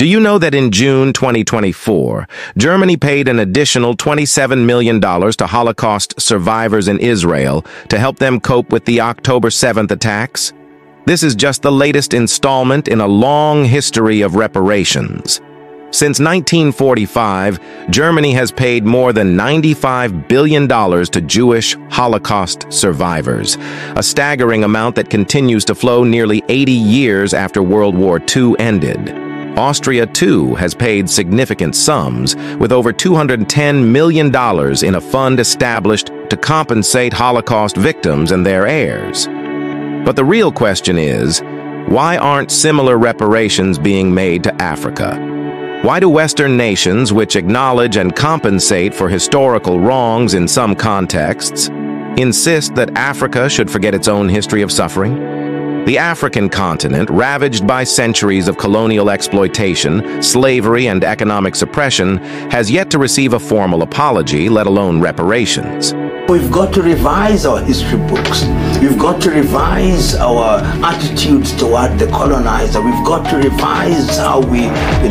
Do you know that in June 2024, Germany paid an additional $27 million to Holocaust survivors in Israel to help them cope with the October 7th attacks? This is just the latest installment in a long history of reparations. Since 1945, Germany has paid more than $95 billion to Jewish Holocaust survivors, a staggering amount that continues to flow nearly 80 years after World War II ended. Austria, too, has paid significant sums, with over $210 million in a fund established to compensate Holocaust victims and their heirs. But the real question is, why aren't similar reparations being made to Africa? Why do Western nations, which acknowledge and compensate for historical wrongs in some contexts, insist that Africa should forget its own history of suffering? The African continent, ravaged by centuries of colonial exploitation, slavery, and economic suppression, has yet to receive a formal apology, let alone reparations. We've got to revise our history books. We've got to revise our attitudes toward the colonizer. We've got to revise how we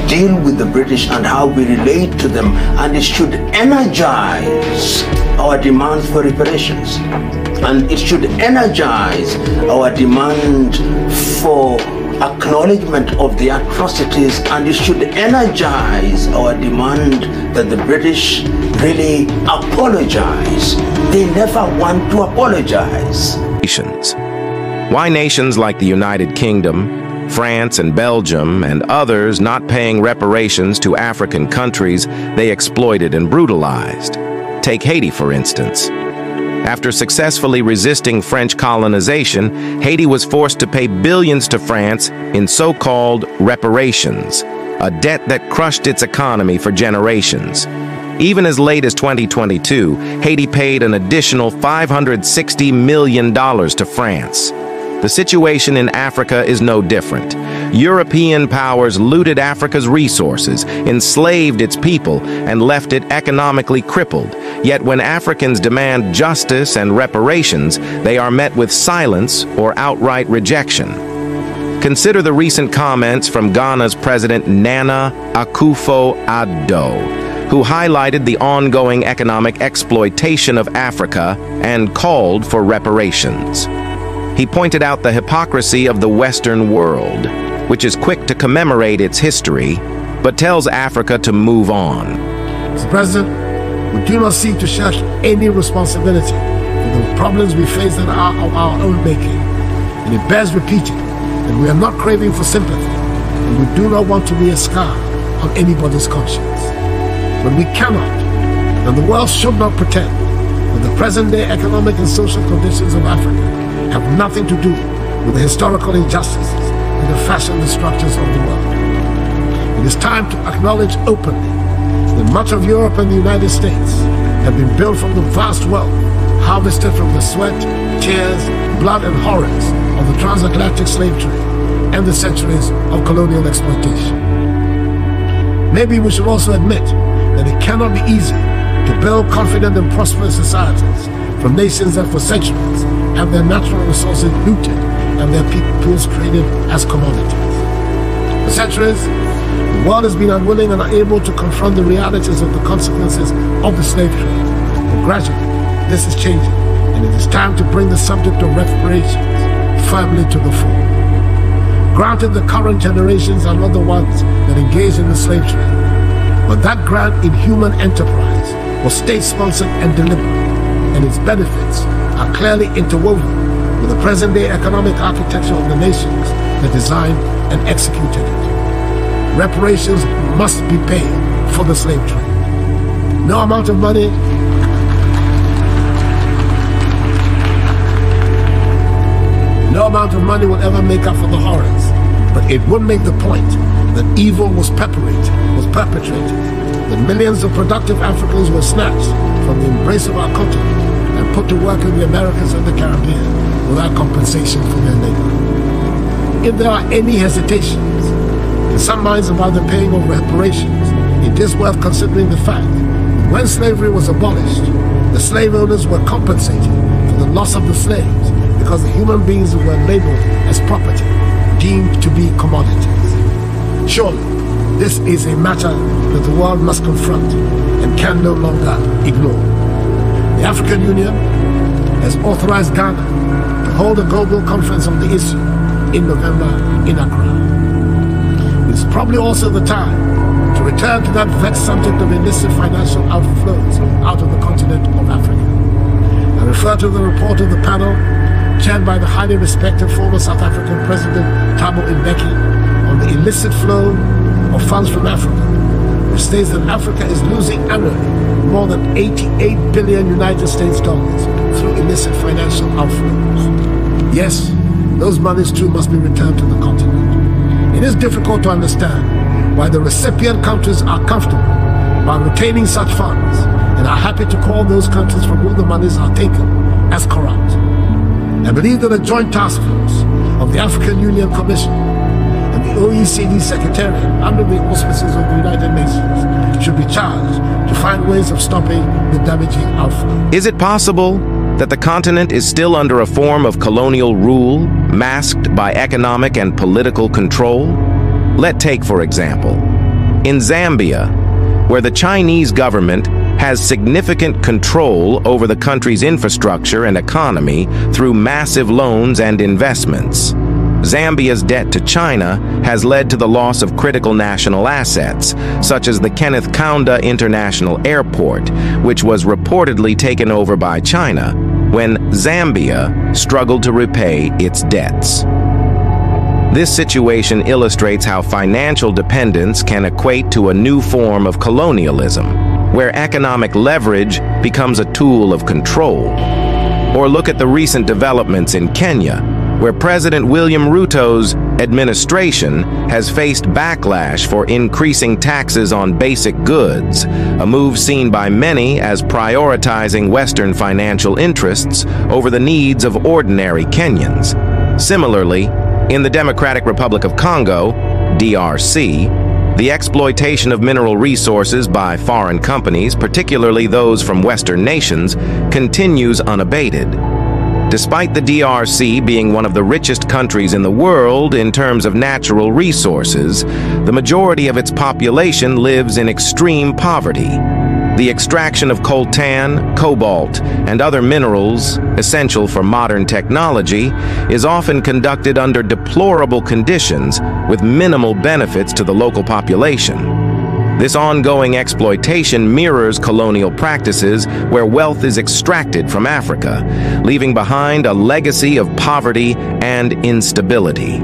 deal with the British and how we relate to them. And it should energize our demands for reparations. And it should energize our demand for acknowledgement of the atrocities, and it should energize our demand that the British really apologize. They never want to apologize. Why nations like the United Kingdom, France and Belgium and others not paying reparations to African countries they exploited and brutalized? Take Haiti, for instance. After successfully resisting French colonization, Haiti was forced to pay billions to France in so-called reparations, a debt that crushed its economy for generations. Even as late as 2022, Haiti paid an additional $560 million to France. The situation in Africa is no different. European powers looted Africa's resources, enslaved its people, and left it economically crippled. Yet when Africans demand justice and reparations, they are met with silence or outright rejection. Consider the recent comments from Ghana's President Nana Akufo-Addo, who highlighted the ongoing economic exploitation of Africa and called for reparations. He pointed out the hypocrisy of the Western world, which is quick to commemorate its history, but tells Africa to move on. Mr. President, we do not seek to shirk any responsibility for the problems we face that are of our own making. And it bears repeating that we are not craving for sympathy, and we do not want to be a scar on anybody's conscience. But we cannot, and the world should not pretend that the present-day economic and social conditions of Africa have nothing to do with the historical injustices that have fashioned the structures of the world. It is time to acknowledge openly that much of Europe and the United States have been built from the vast wealth harvested from the sweat, tears, blood, and horrors of the transatlantic slave trade and the centuries of colonial exploitation. Maybe we should also admit that it cannot be easy to build confident and prosperous societies from nations that for centuries have their natural resources looted and their peoples traded as commodities. For centuries, the world has been unwilling and unable to confront the realities of the consequences of the slave trade. But gradually, this is changing, and it is time to bring the subject of reparations firmly to the fore. Granted, the current generations are not the ones that engage in the slave trade, but that grand inhuman enterprise was state-sponsored and deliberate, and its benefits are clearly interwoven with the present-day economic architecture of the nations that designed and executed it. Reparations must be paid for the slave trade. No amount of money will ever make up for the horrors, but it would make the point that evil was perpetrated, that millions of productive Africans were snatched from the embrace of our continent and put to work in the Americas and the Caribbean without compensation for their labor. If there are any hesitations in some minds about the paying of reparations, it is worth considering the fact that when slavery was abolished, the slave owners were compensated for the loss of the slaves because the human beings were labeled as property, deemed to be commodities. Surely, This is a matter that the world must confront and can no longer ignore. The African Union has authorized Ghana to hold a global conference on the issue in November in Accra. It's probably also the time to return to that vexed subject of illicit financial outflows out of the continent of Africa. I refer to the report of the panel chaired by the highly respected former South African President Thabo Mbeki on the illicit flow of funds from Africa, which states that Africa is losing annually more than 88 billion United States dollars through illicit financial outflows. Yes, those monies too must be returned to the continent. It is difficult to understand why the recipient countries are comfortable by retaining such funds and are happy to call those countries from whom the monies are taken as corrupt. I believe that a joint task force of the African Union Commission and the OECD Secretariat under the auspices of the United Nations should be charged to find ways of stopping the damaging outflow. Is it possible that the continent is still under a form of colonial rule, masked by economic and political control? Let's take, for example, in Zambia, where the Chinese government has significant control over the country's infrastructure and economy through massive loans and investments. Zambia's debt to China has led to the loss of critical national assets, such as the Kenneth Kaunda International Airport, which was reportedly taken over by China when Zambia struggled to repay its debts. This situation illustrates how financial dependence can equate to a new form of colonialism, where economic leverage becomes a tool of control. Or look at the recent developments in Kenya, where President William Ruto's administration has faced backlash for increasing taxes on basic goods, a move seen by many as prioritizing Western financial interests over the needs of ordinary Kenyans. Similarly, in the Democratic Republic of Congo, DRC, the exploitation of mineral resources by foreign companies, particularly those from Western nations, continues unabated. Despite the DRC being one of the richest countries in the world in terms of natural resources, the majority of its population lives in extreme poverty. The extraction of coltan, cobalt, and other minerals essential for modern technology is often conducted under deplorable conditions with minimal benefits to the local population. This ongoing exploitation mirrors colonial practices where wealth is extracted from Africa, leaving behind a legacy of poverty and instability.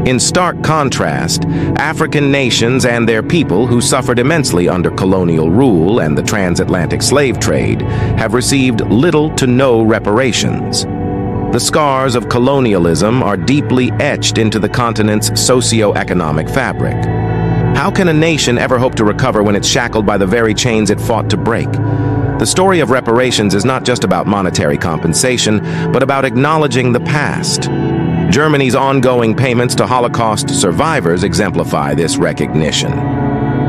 In stark contrast, African nations and their people who suffered immensely under colonial rule and the transatlantic slave trade have received little to no reparations. The scars of colonialism are deeply etched into the continent's socio-economic fabric. How can a nation ever hope to recover when it's shackled by the very chains it fought to break? The story of reparations is not just about monetary compensation, but about acknowledging the past. Germany's ongoing payments to Holocaust survivors exemplify this recognition.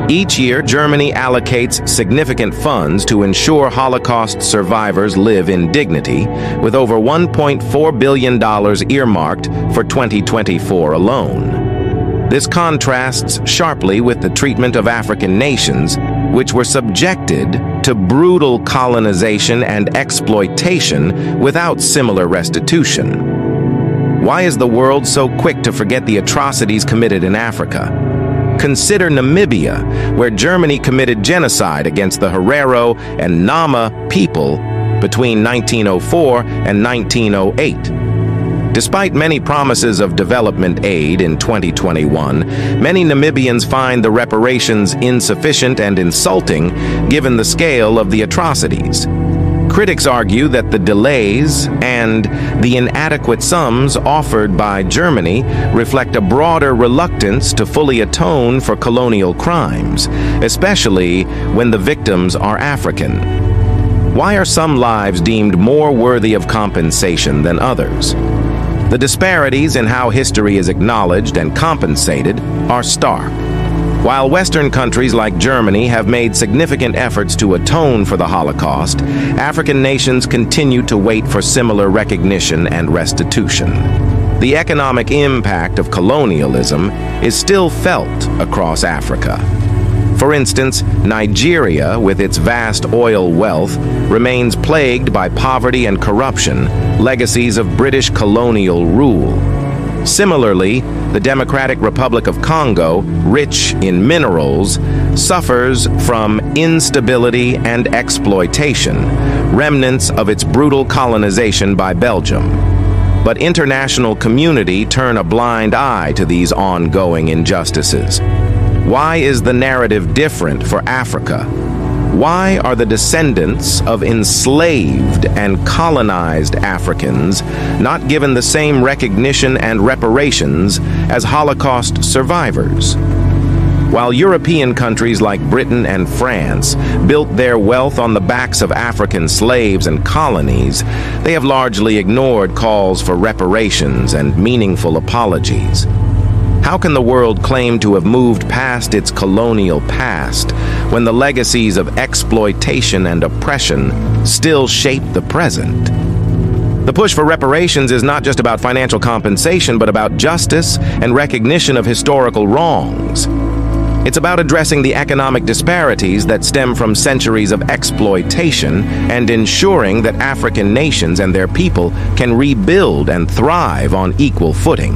Each year, Germany allocates significant funds to ensure Holocaust survivors live in dignity, with over $1.4 billion earmarked for 2024 alone. This contrasts sharply with the treatment of African nations, which were subjected to brutal colonization and exploitation without similar restitution. Why is the world so quick to forget the atrocities committed in Africa? Consider Namibia, where Germany committed genocide against the Herero and Nama people between 1904 and 1908. Despite many promises of development aid in 2021, many Namibians find the reparations insufficient and insulting given the scale of the atrocities. Critics argue that the delays and the inadequate sums offered by Germany reflect a broader reluctance to fully atone for colonial crimes, especially when the victims are African. Why are some lives deemed more worthy of compensation than others? The disparities in how history is acknowledged and compensated are stark. While Western countries like Germany have made significant efforts to atone for the Holocaust, African nations continue to wait for similar recognition and restitution. the economic impact of colonialism is still felt across Africa. For instance, Nigeria, with its vast oil wealth, remains plagued by poverty and corruption, legacies of British colonial rule. Similarly, the Democratic Republic of Congo, rich in minerals, suffers from instability and exploitation, remnants of its brutal colonization by Belgium. But international community turn a blind eye to these ongoing injustices. Why is the narrative different for Africa? Why are the descendants of enslaved and colonized Africans not given the same recognition and reparations as Holocaust survivors? While European countries like Britain and France built their wealth on the backs of African slaves and colonies, they have largely ignored calls for reparations and meaningful apologies. How can the world claim to have moved past its colonial past when the legacies of exploitation and oppression still shape the present? The push for reparations is not just about financial compensation, but about justice and recognition of historical wrongs. It's about addressing the economic disparities that stem from centuries of exploitation and ensuring that African nations and their people can rebuild and thrive on equal footing.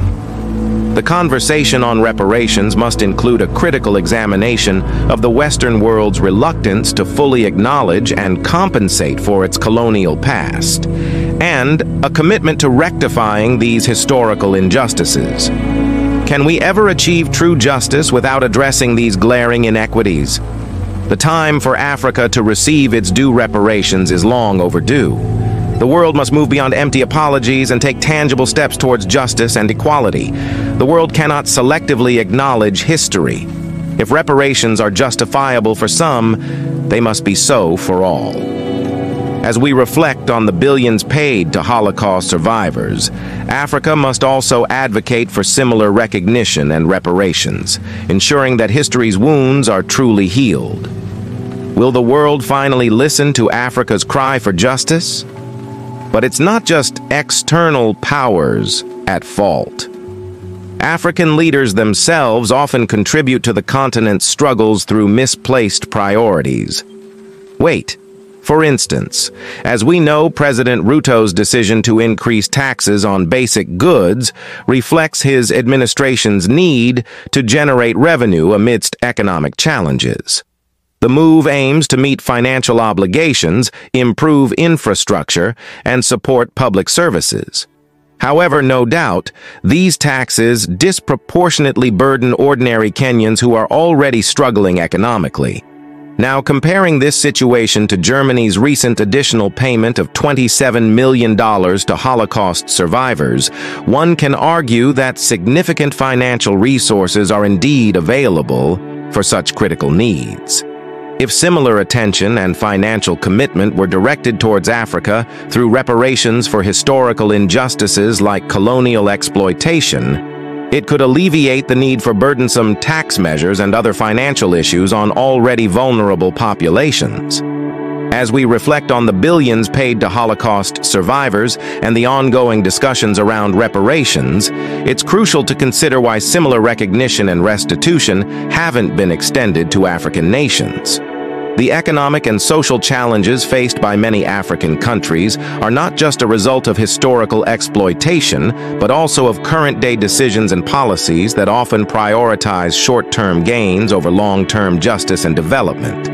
The conversation on reparations must include a critical examination of the Western world's reluctance to fully acknowledge and compensate for its colonial past, and a commitment to rectifying these historical injustices. Can we ever achieve true justice without addressing these glaring inequities? The time for Africa to receive its due reparations is long overdue. The world must move beyond empty apologies and take tangible steps towards justice and equality. The world cannot selectively acknowledge history. If reparations are justifiable for some, they must be so for all. As we reflect on the billions paid to Holocaust survivors, Africa must also advocate for similar recognition and reparations, ensuring that history's wounds are truly healed. Will the world finally listen to Africa's cry for justice? But it's not just external powers at fault. African leaders themselves often contribute to the continent's struggles through misplaced priorities. Wait, for instance, as we know, President Ruto's decision to increase taxes on basic goods reflects his administration's need to generate revenue amidst economic challenges. The move aims to meet financial obligations, improve infrastructure, and support public services. However, no doubt, these taxes disproportionately burden ordinary Kenyans who are already struggling economically. Now, comparing this situation to Germany's recent additional payment of $27 million to Holocaust survivors, one can argue that significant financial resources are indeed available for such critical needs. If similar attention and financial commitment were directed towards Africa through reparations for historical injustices like colonial exploitation, it could alleviate the need for burdensome tax measures and other financial issues on already vulnerable populations. As we reflect on the billions paid to Holocaust survivors and the ongoing discussions around reparations, it's crucial to consider why similar recognition and restitution haven't been extended to African nations. The economic and social challenges faced by many African countries are not just a result of historical exploitation, but also of current-day decisions and policies that often prioritize short-term gains over long-term justice and development.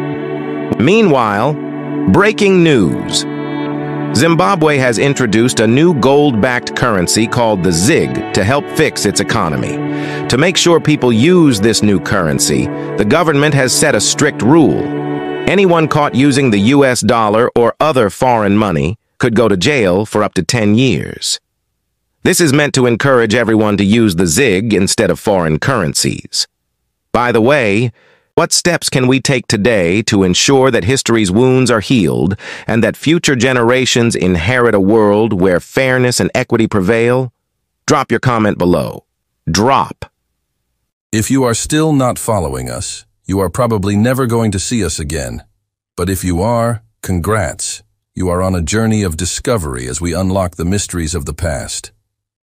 Meanwhile, breaking news. Zimbabwe has introduced a new gold-backed currency called the ZiG to help fix its economy. To make sure people use this new currency, the government has set a strict rule. Anyone caught using the US dollar or other foreign money could go to jail for up to 10 years. This is meant to encourage everyone to use the ZiG instead of foreign currencies. By the way, what steps can we take today to ensure that history's wounds are healed and that future generations inherit a world where fairness and equity prevail? Drop your comment below. Drop. If you are still not following us, you are probably never going to see us again. But if you are, congrats. You are on a journey of discovery as we unlock the mysteries of the past.